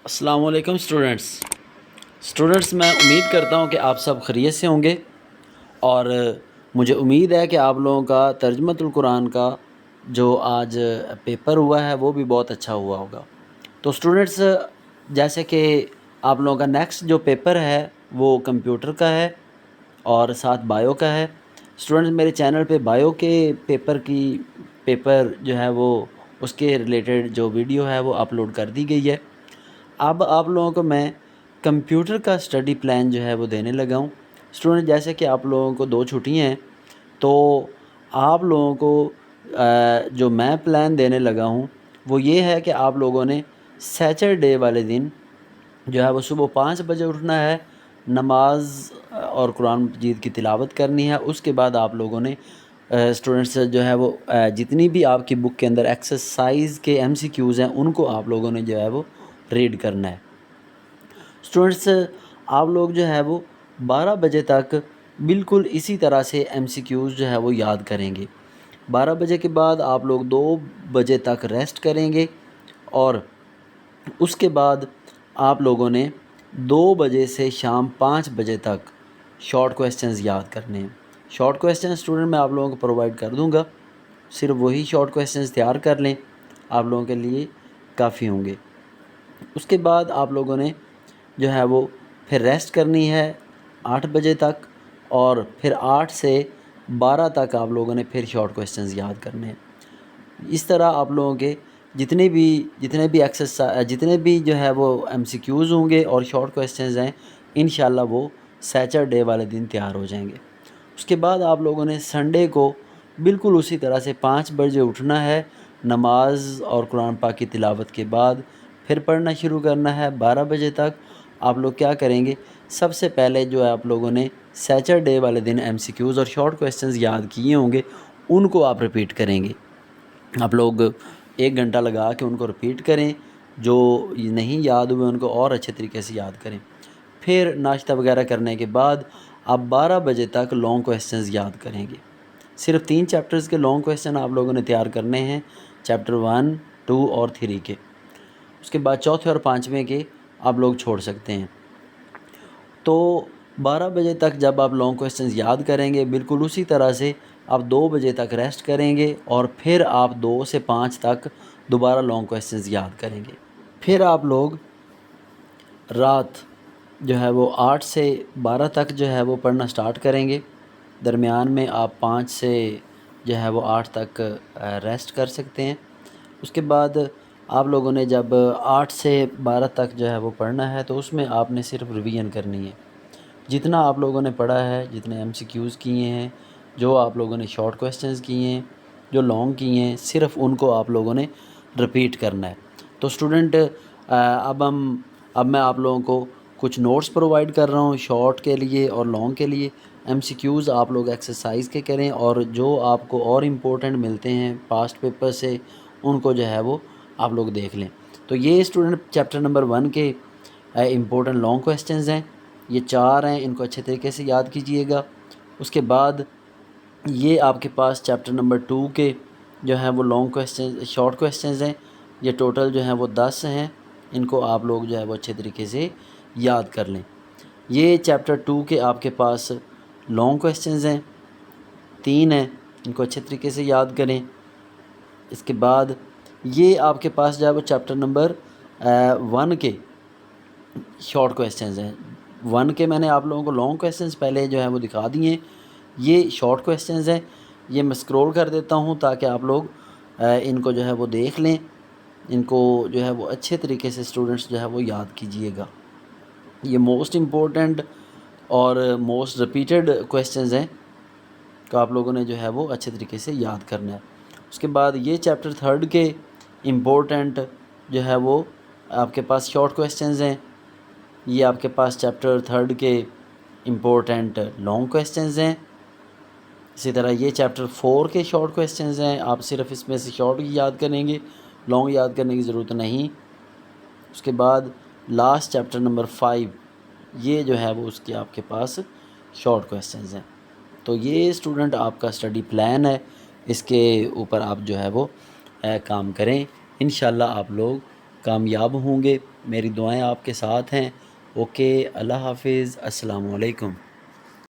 السلام علیکم اسٹوڈنٹس میں امید کرتا ہوں کہ آپ سب خیریت سے ہوں گے، اور مجھے امید ہے کہ آپ لوگوں کا ترجمۃ القرآن کا جو آج پیپر ہوا ہے وہ بھی بہت اچھا ہوا ہوگا۔ تو اسٹوڈنٹس، جیسے کہ آپ لوگوں کا نیکسٹ جو پیپر ہے وہ کمپیوٹر کا ہے اور ساتھ بایو کا ہے۔ اسٹوڈنٹس، میرے چینل پہ بایو کے پیپر جو ہے وہ اس کے ریلیٹڈ جو ویڈیو ہے وہ اپلوڈ کر دی گئی ہے۔ اب آپ لوگوں کو میں کمپیوٹر کا اسٹڈی پلان جو ہے وہ دینے لگا ہوں۔ اسٹوڈنٹ، جیسے کہ آپ لوگوں کو 2 چھٹیاں ہیں، تو آپ لوگوں کو جو میں پلان دینے لگا ہوں وہ یہ ہے کہ آپ لوگوں نے سیچرڈے والے دن جو ہے وہ صبح 5 بجے اٹھنا ہے، نماز اور قرآن مجید کی تلاوت کرنی ہے۔ اس کے بعد آپ لوگوں نے اسٹوڈنٹس جو ہے وہ جتنی بھی آپ کی بک کے اندر ایکسرسائز کے MCQs ہیں ان کو آپ لوگوں نے جو ہے وہ ریڈ کرنا ہے۔ اسٹوڈنٹس، آپ لوگ جو ہے وہ 12 بجے تک بالکل اسی طرح سے MCQs جو ہے وہ یاد کریں گے۔ 12 بجے کے بعد آپ لوگ 2 بجے تک ریسٹ کریں گے، اور اس کے بعد آپ لوگوں نے 2 بجے سے شام 5 بجے تک شارٹ کویسچنز یاد کرنے ہیں۔ شارٹ کویسچن اسٹوڈنٹ میں آپ لوگوں کو پرووائڈ کر دوں گا، صرف وہی شارٹ کویسچنز تیار کر لیں، آپ لوگوں کے لیے کافی ہوں گے۔ اس کے بعد آپ لوگوں نے جو ہے وہ پھر ریسٹ کرنی ہے 8 بجے تک، اور پھر 8 سے 12 تک آپ لوگوں نے پھر شارٹ کویسچنز یاد کرنے ہیں۔ اس طرح آپ لوگوں کے جتنے بھی جو ہے وہ MCQs ہوں گے اور شارٹ کویسچنز ہیں، انشاءاللہ وہ سیچرڈے والے دن تیار ہو جائیں گے۔ اس کے بعد آپ لوگوں نے سنڈے کو بالکل اسی طرح سے 5 بجے اٹھنا ہے، نماز اور قرآن پاک کی تلاوت کے بعد پھر پڑھنا شروع کرنا ہے 12 بجے تک۔ آپ لوگ کیا کریں گے، سب سے پہلے جو ہے آپ لوگوں نے سیچرڈے والے دن MCQs اور شارٹ کویسچنز یاد کیے ہوں گے، ان کو آپ ریپیٹ کریں گے۔ آپ لوگ 1 گھنٹہ لگا کے ان کو ریپیٹ کریں، جو نہیں یاد ہوئے ان کو اور اچھے طریقے سے یاد کریں۔ پھر ناشتہ وغیرہ کرنے کے بعد آپ 12 بجے تک لانگ کویسچنز یاد کریں گے۔ صرف 3 چیپٹرز کے لانگ کویسچن آپ لوگوں نے تیار کرنے ہیں، چیپٹر 1، 2 اور 3 کے۔ اس کے بعد چوتھے اور 5ویں کے آپ لوگ چھوڑ سکتے ہیں۔ تو 12 بجے تک جب آپ لانگ کویسچنز یاد کریں گے، بالکل اسی طرح سے آپ 2 بجے تک ریسٹ کریں گے، اور پھر آپ 2 سے 5 تک دوبارہ لانگ کویسچنز یاد کریں گے۔ پھر آپ لوگ رات جو ہے وہ 8 سے 12 تک جو ہے وہ پڑھنا سٹارٹ کریں گے۔ درمیان میں آپ 5 سے جو ہے وہ 8 تک ریسٹ کر سکتے ہیں۔ اس کے بعد آپ لوگوں نے جب 8 سے 12 تک جو ہے وہ پڑھنا ہے، تو اس میں آپ نے صرف ریویژن کرنی ہے۔ جتنا آپ لوگوں نے پڑھا ہے، جتنے MCQs کیے ہیں، جو آپ لوگوں نے شارٹ کویسچنز کیے ہیں، جو لانگ کیے ہیں، صرف ان کو آپ لوگوں نے ریپیٹ کرنا ہے۔ تو اسٹوڈنٹ، اب میں آپ لوگوں کو کچھ نوٹس پرووائڈ کر رہا ہوں شارٹ کے لیے اور لانگ کے لیے۔ MCQs آپ لوگ ایکسرسائز کے کریں، اور جو آپ کو اور امپورٹنٹ ملتے ہیں پاسٹ پیپر سے، ان کو جو ہے وہ آپ لوگ دیکھ لیں۔ تو یہ اسٹوڈنٹ چیپٹر نمبر 1 کے امپورٹنٹ لانگ کویسچنز ہیں، یہ 4 ہیں، ان کو اچھے طریقے سے یاد کیجئے گا۔ اس کے بعد یہ آپ کے پاس چیپٹر نمبر 2 کے جو ہیں وہ لانگ کویسچنز، شارٹ کویسچنز ہیں، یہ ٹوٹل جو ہیں وہ 10 ہیں، ان کو آپ لوگ جو ہے وہ اچھے طریقے سے یاد کر لیں۔ یہ چیپٹر 2 کے آپ کے پاس لانگ کویسچنز ہیں، 3 ہیں، ان کو اچھے طریقے سے یاد کریں۔ اس کے بعد یہ آپ کے پاس جو ہے وہ چیپٹر نمبر 1 کے شارٹ کویسچنز ہیں۔ 1 کے میں نے آپ لوگوں کو لانگ کویسچنز پہلے جو ہے وہ دکھا دیے ہیں، یہ شارٹ کویسچنز ہیں۔ یہ میں اسکرول کر دیتا ہوں تاکہ آپ لوگ ان کو جو ہے وہ دیکھ لیں، ان کو جو ہے وہ اچھے طریقے سے اسٹوڈنٹس جو ہے وہ یاد کیجئے گا۔ یہ موسٹ امپورٹنٹ اور موسٹ ریپیٹڈ کویسچنز ہیں کہ آپ لوگوں نے جو ہے وہ اچھے طریقے سے یاد کرنا ہے۔ اس کے بعد یہ چیپٹر 3 کے امپورٹنٹ جو ہے وہ آپ کے پاس شارٹ کویسچنز ہیں، یہ آپ کے پاس چیپٹر 3 کے امپورٹنٹ لانگ کویسچنز ہیں۔ اسی طرح یہ چیپٹر 4 کے شارٹ کویسچنز ہیں، آپ صرف اس میں سے شارٹ ہی یاد کریں گے، لانگ یاد کرنے کی ضرورت نہیں۔ اس کے بعد لاسٹ چیپٹر نمبر 5، یہ جو ہے وہ اس کے آپ کے پاس شارٹ کویسچنز ہیں۔ تو یہ اسٹوڈنٹ آپ کا اسٹڈی پلان ہے، اس کے اوپر آپ جو ہے وہ کام کریں، انشاءاللہ آپ لوگ کامیاب ہوں گے۔ میری دعائیں آپ کے ساتھ ہیں۔ اوکے، اللہ حافظ، السلام علیکم۔